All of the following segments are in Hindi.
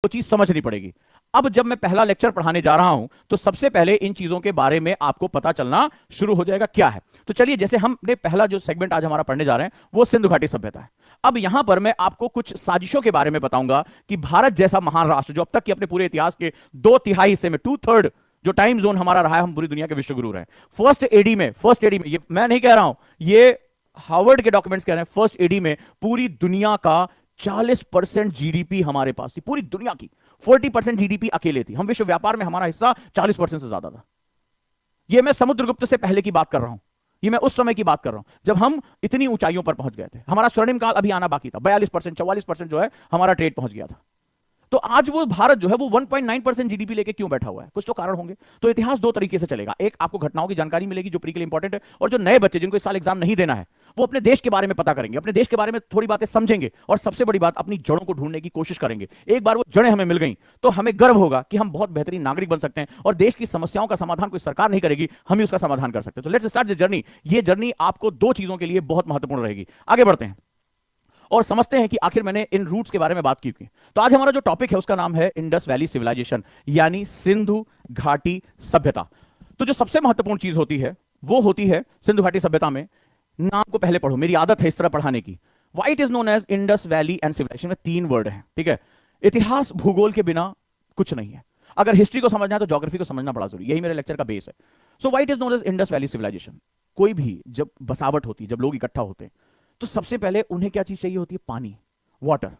वो चीज समझनी पड़ेगी। अब जब मैं पहला लेक्चर पढ़ाने जा रहा हूं तो सबसे पहले इन चीजों के बारे में आपको पता चलना शुरू हो जाएगा क्या है। तो चलिए, जैसे हमने पहला जो सेगमेंट आज हमारा पढ़ने जा रहे हैं वो सिंधु घाटी सभ्यता है। अब यहां पर मैं आपको कुछ साजिशों के बारे में बताऊंगा कि भारत जैसा महान राष्ट्र जो अब तक के अपने पूरे इतिहास के 2/3 हिस्से में 2/3 जो टाइम जोन हमारा रहा है, हम पूरी दुनिया के विश्वगुरु रहे। फर्स्ट एडी में ये मैं नहीं कह रहा हूं, ये हार्वर्ड के डॉक्यूमेंट्स कह रहे हैं, फर्स्ट एडी में पूरी दुनिया का 40% जीडीपी हमारे पास थी, पूरी दुनिया की 40% जीडीपी अकेले थी। हम विश्व व्यापार में हमारा हिस्सा 40% से ज्यादा था। यह मैं समुद्रगुप्त से पहले की बात कर रहा हूं, ये मैं उस समय की बात कर रहा हूं जब हम इतनी ऊंचाइयों पर पहुंच गए थे। हमारा स्वर्णिम काल अभी आना बाकी था। 42% 44% जो है हमारा ट्रेड पहुंच गया था। तो आज वो भारत जो है वो 1.9% जीडीपी लेके क्यों बैठा हुआ है? कुछ तो कारण होंगे। तो इतिहास दो तरीके से चलेगा, एक आपको घटनाओं की जानकारी मिलेगी जो प्री के लिए इंपॉर्टेंट है, और जो नए बच्चे जिनको इस साल एग्जाम नहीं देना है वो अपने देश के बारे में पता करेंगे, अपने देश के बारे में थोड़ी बातें समझेंगे, और सबसे बड़ी बात अपनी जड़ों को ढूंढने की कोशिश करेंगे। एक बार वो जड़ें हमें मिल गई तो हमें गर्व होगा कि हम बहुत बेहतरीन नागरिक बन सकते हैं, और देश की समस्याओं का समाधान कोई सरकार नहीं करेगी, हम ही उसका समाधान कर सकते हैं। तो लेट्स स्टार्ट द जर्नी। ये जर्नी आपको दो चीजों के लिए बहुत महत्वपूर्ण रहेगी। आगे बढ़ते हैं और समझते हैं कि आखिर मैंने इन रूट्स के बारे में बात की थी। तो आज हमारा जो टॉपिक है उसका नाम है इंडस वैली सिविलाइजेशन, यानी सिंधु घाटी सभ्यता। तो जो सबसे महत्वपूर्ण चीज होती है वो होती है सिंधु घाटी सभ्यता में, नाम को पहले पढ़ो, मेरी आदत है इस तरह पढ़ाने की। Why it is known as Indus Valley and civilization में 3 वर्ड है, ठीक है। इतिहास भूगोल के बिना कुछ नहीं है। अगर हिस्ट्री को समझना है तो ज्योग्राफी को समझना बड़ा जरूरी, यही मेरे लेक्चर का बेस है। So why it is known as Indus Valley civilization. कोई भी जब बसावट होती है, जब लोग इकट्ठा होते हैं, तो सबसे पहले उन्हें क्या चीज चाहिए होती है? पानी, वाटर।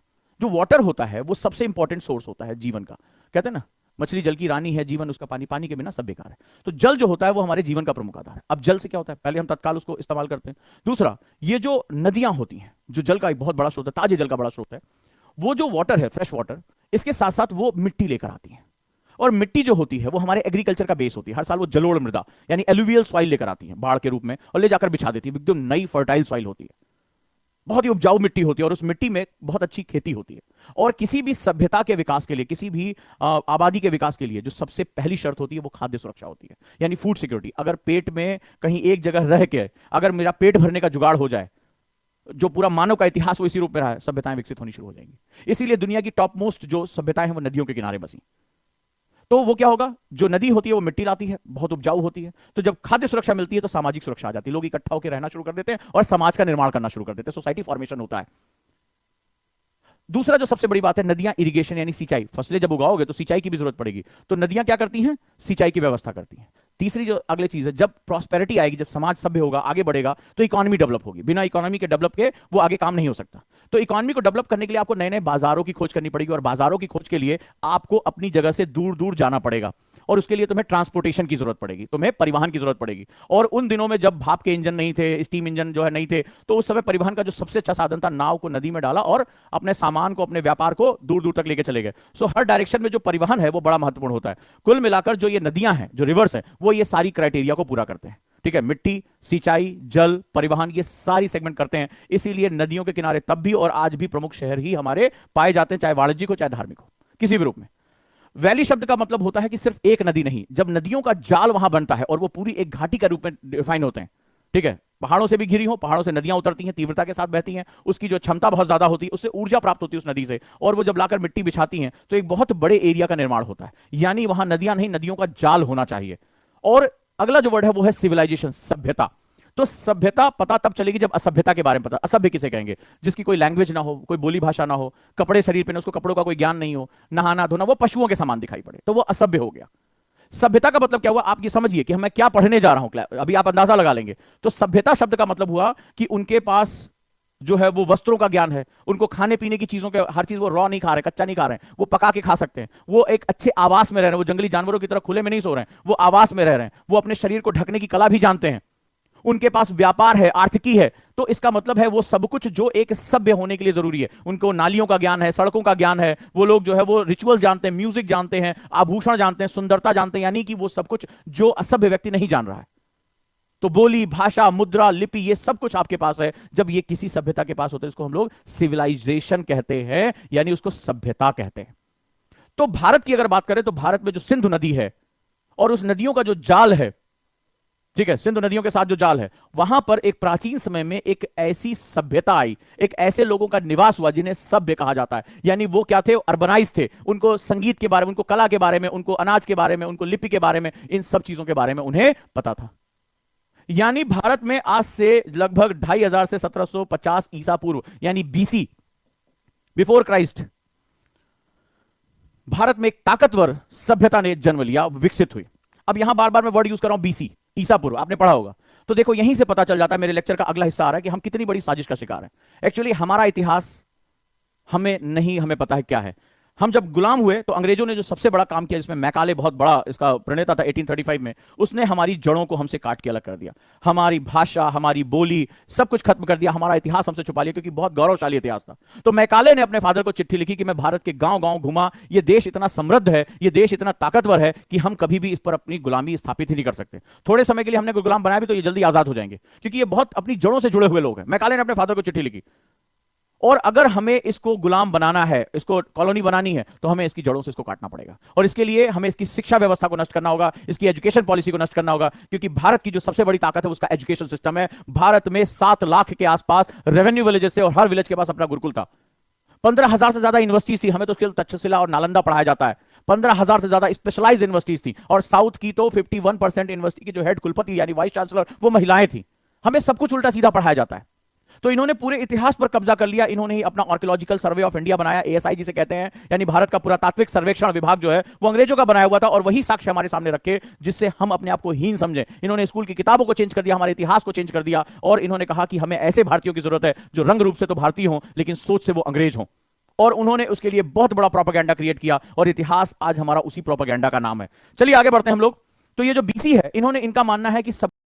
जो वाटर होता है वो सबसे इंपॉर्टेंट सोर्स होता है जीवन का। कहते हैं ना, मछली जल की रानी है, जीवन उसका पानी, पानी के बिना सब बेकार है। तो जल जो होता है वो हमारे जीवन का प्रमुख आधार है। अब जल से क्या होता है? पहले हम तत्काल उसको इस्तेमाल करते हैं। दूसरा, ये जो नदियां होती हैं जो जल का एक बहुत बड़ा स्रोत है, ताजे जल का बड़ा स्रोत है, वो जो वाटर है, फ्रेश वाटर, इसके साथ साथ वो मिट्टी लेकर आती है। और मिट्टी जो होती है वो हमारे एग्रीकल्चर का बेस होती है। हर साल वो जलोढ़ मृदा यानी एलुवियल सॉइल लेकर आती है बाढ़ के रूप में, और ले जाकर बिछा देती है। एकदम नई फर्टाइल सॉइल होती है, बहुत ही उपजाऊ मिट्टी होती है, और उस मिट्टी में बहुत अच्छी खेती होती है। और किसी भी सभ्यता के विकास के लिए, किसी भी आबादी के विकास के लिए जो सबसे पहली शर्त होती है वो खाद्य सुरक्षा होती है, यानी फूड सिक्योरिटी। अगर पेट में कहीं एक जगह रह के अगर मेरा पेट भरने का जुगाड़ हो जाए, जो पूरा मानव का इतिहास वो इसी रूप में रहा है, सभ्यताएं विकसित होनी शुरू हो जाएंगी। इसीलिए दुनिया की टॉप मोस्ट जो सभ्यताएं हैं वो नदियों के किनारे बसी। तो वो क्या होगा? जो नदी होती है वो मिट्टी लाती है, बहुत उपजाऊ होती है। तो जब खाद्य सुरक्षा मिलती है तो सामाजिक सुरक्षा आ जाती है, लोग इकट्ठा होकर रहना शुरू कर देते हैं और समाज का निर्माण करना शुरू कर देते हैं, सोसाइटी फॉर्मेशन होता है। दूसरा जो सबसे बड़ी बात है, नदियां इरिगेशन यानी सिंचाई। फसलें जब उगाओगे तो सिंचाई की भी जरूरत पड़ेगी, तो नदियां क्या करती हैं? सिंचाई की व्यवस्था करती हैं। तीसरी जो अगली चीज है, जब प्रॉस्पेरिटी आएगी, जब समाज सभ्य होगा, आगे बढ़ेगा, तो इकोनॉमी डेवलप होगी। बिना इकोनॉमी के डेवलप के वो आगे काम नहीं हो सकता। तो इकोनॉमी को डेवलप करने के लिए आपको नए नए बाजारों की खोज करनी पड़ेगी, और बाजारों की खोज के लिए आपको अपनी जगह से दूर दूर जाना पड़ेगा, और उसके लिए तुम्हें ट्रांसपोर्टेशन की जरूरत पड़ेगी, तुम्हें परिवहन की जरूरत पड़ेगी। और उन दिनों में जब भाप के इंजन नहीं थे, स्टीम इंजन जो है नहीं थे, तो उस समय परिवहन का जो सबसे अच्छा साधन था, नाव को नदी में डाला और अपने सामान को, अपने व्यापार को दूर दूर तक लेके चले गए। सो हर डायरेक्शन में जो परिवहन है वो बड़ा महत्वपूर्ण होता है। कुल मिलाकर जो ये नदियां हैं, जो रिवर्स है, वो ये सारी क्राइटेरिया को पूरा करते हैं, ठीक है। मिट्टी, सिंचाई, जल, परिवहन, ये सारी सेगमेंट करते हैं। इसीलिए नदियों के किनारे तब भी और आज भी प्रमुख शहर ही हमारे पाए जाते हैं, चाहे वाणिज्यिक हो चाहे धार्मिक हो, किसी भी रूप में। वैली शब्द का मतलब होता है कि सिर्फ एक नदी नहीं, जब नदियों का जाल वहां बनता है और वो पूरी एक घाटी के रूप में डिफाइन होते हैं, ठीक है। पहाड़ों से भी घिरी हो, पहाड़ों से नदियां उतरती हैं, तीव्रता के साथ बहती हैं, उसकी जो क्षमता बहुत ज्यादा होती है, उससे ऊर्जा प्राप्त होती है उस नदी से, और वो जब लाकर मिट्टी बिछाती हैं तो एक बहुत बड़े एरिया का निर्माण होता है। यानी वहां नदियां नहीं, नदियों का जाल होना चाहिए। और अगला जो वर्ड है वो है सिविलाइजेशन, सभ्यता। तो सभ्यता पता तब चलेगी जब असभ्यता के बारे में पता। असभ्य किसे कहेंगे? जिसकी कोई लैंग्वेज ना हो, कोई बोली भाषा ना हो, कपड़े शरीर पे ना, उसको कपड़ों का कोई ज्ञान नहीं हो, नहाना धोना वो पशुओं के समान दिखाई पड़े, तो वो असभ्य हो गया। सभ्यता का मतलब क्या हुआ? आप ये समझिए कि मैं क्या पढ़ने जा रहा हूं, अभी आप अंदाजा लगा लेंगे। तो सभ्यता शब्द का मतलब हुआ कि उनके पास जो है वो वस्त्रों का ज्ञान है, उनको खाने पीने की चीजों के, हर चीज वो रॉ नहीं खा रहे, कच्चा नहीं खा रहे हैं, वो पका के खा सकते हैं, वो एक अच्छे आवास में रह रहे हैं, वो जंगली जानवरों की तरह खुले में नहीं सो रहे हैं, वो आवास में रह रहे हैं, वो अपने शरीर को ढकने की कला भी जानते हैं, उनके पास व्यापार है, आर्थिकी है। तो इसका मतलब है वो सब कुछ जो एक सभ्य होने के लिए जरूरी है। उनको नालियों का ज्ञान है, सड़कों का ज्ञान है, वो लोग जो है वो रिचुअल्स जानते हैं, म्यूजिक जानते हैं, आभूषण जानते हैं, सुंदरता जानते हैं, यानी कि वो सब कुछ जो असभ्य व्यक्ति नहीं जान रहा है। तो बोली, भाषा, मुद्रा, लिपि, ये सब कुछ आपके पास है। जब ये किसी सभ्यता के पास होता है इसको हम लोग सिविलाइजेशन कहते हैं, यानी उसको सभ्यता कहते हैं। तो भारत की अगर बात करें तो भारत में जो सिंधु नदी है और उस नदियों का जो जाल है, ठीक है, सिंधु नदियों के साथ जो जाल है, वहां पर एक प्राचीन समय में एक ऐसी सभ्यता आई, एक ऐसे लोगों का निवास हुआ जिन्हें सभ्य कहा जाता है। यानी वो क्या थे? अर्बनाइज थे। उनको संगीत के बारे में, उनको कला के बारे में, उनको अनाज के बारे में, उनको लिपि के बारे में, इन सब चीजों के बारे में उन्हें पता था। यानी भारत में आज से लगभग 2500 से 1750 ईसा पूर्व, यानी बीसी, बिफोर क्राइस्ट, भारत में एक ताकतवर सभ्यता ने जन्म लिया, विकसित हुई। अब यहां बार बार मैं वर्ड यूज कर रहा हूं बीसी, ईसा पूर्व, आपने पढ़ा होगा। तो देखो यहीं से पता चल जाता है, मेरे लेक्चर का अगला हिस्सा आ रहा है कि हम कितनी बड़ी साजिश का शिकार हैं। एक्चुअली हमारा इतिहास हमें पता है क्या है। हम जब गुलाम हुए तो अंग्रेजों ने जो सबसे बड़ा काम किया, जिसमें मैकाले बहुत बड़ा इसका प्रणेता था 1835 में, उसने हमारी जड़ों को हमसे काट के अलग कर दिया। हमारी भाषा, हमारी बोली, सब कुछ खत्म कर दिया। हमारा इतिहास हमसे छुपा लिया, क्योंकि बहुत गौरवशाली इतिहास था। तो मैकाले ने अपने फादर को चिट्ठी लिखी कि मैं भारत के गांव गांव घुमा, ये देश इतना समृद्ध है, ये देश इतना ताकतवर है कि हम कभी भी इस पर अपनी गुलामी स्थापित ही नहीं कर सकते। थोड़े समय के लिए हमने गुलाम बनाया भी तो ये जल्दी आजाद हो जाएंगे, क्योंकि ये बहुत अपनी जड़ों से जुड़े हुए लोग हैं। मैकाले ने अपने फादर को चिट्ठी लिखी, और अगर हमें इसको गुलाम बनाना है, इसको कॉलोनी बनानी है, तो हमें इसकी जड़ों से इसको काटना पड़ेगा। और इसके लिए हमें इसकी शिक्षा व्यवस्था को नष्ट करना होगा, इसकी एजुकेशन पॉलिसी को नष्ट करना होगा, क्योंकि भारत की जो सबसे बड़ी ताकत है उसका एजुकेशन सिस्टम है। भारत में 7 लाख के आसपास रेवेन्यू विलेजेस थे, और हर विलेज के पास अपना गुरुकुल था। 15,000 से ज्यादा यूनिवर्सिटीज थी, हमें तो उसके तक्षशिला और नालंदा पढ़ाया जाता है। 15,000 से ज्यादा स्पेशलाइज यूनिवर्सिटीज थी, और साउथ की तो 51% यूनिवर्सिटी की जो हेड कुलपति यानी वाइस चांसलर वो महिलाएं थी। हमें सब कुछ उल्टा सीधा पढ़ाया जाता है। तो इन्होंने पूरे इतिहास पर कब्जा कर लिया। इन्होंने ही अपना आर्कियोलॉजिकल सर्वे ऑफ इंडिया बनाया, एएसआई जिसे कहते हैं, यानी भारत का पुरातात्विक सर्वेक्षण विभाग जो है वो अंग्रेजों का बनाया हुआ था, और वही साक्ष्य हमारे सामने रखे जिससे हम अपने आप को हीन समझें। इन्होंने स्कूल की किताबों को चेंज कर दिया, हमारे इतिहास को चेंज कर दिया, और इन्होंने कहा कि हमें ऐसे भारतीयों की जरूरत है जो रंग रूप से तो भारतीय हों लेकिन सोच से वो अंग्रेज हों। और उन्होंने उसके लिए बहुत बड़ा प्रोपेगेंडा क्रिएट किया, और इतिहास आज हमारा उसी प्रोपेगेंडा का नाम है। चलिए आगे बढ़ते हैं हम लोग। तो ये जो बीसी है, इन्होंने, इनका मानना है कि सब